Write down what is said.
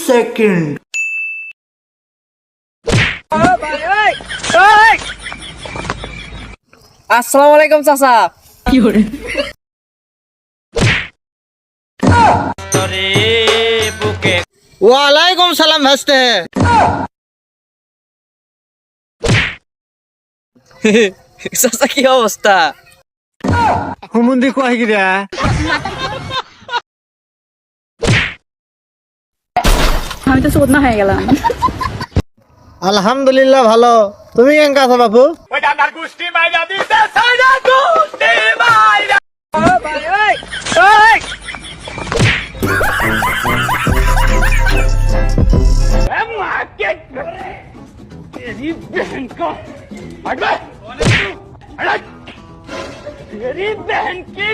Second. আসসালামু আলাইকুম চাচা। ওয়ালাইকুম সালাম ভাসতে। চাচা কি অবস্থা? হুমুন্দি কয় গিরা আমি তো চোদনা হয়ে গেলাম। আলহামদুলিল্লাহ ভালো। তুমি কেমন আছো বাপু? तेरी बहन का तेरी बहन की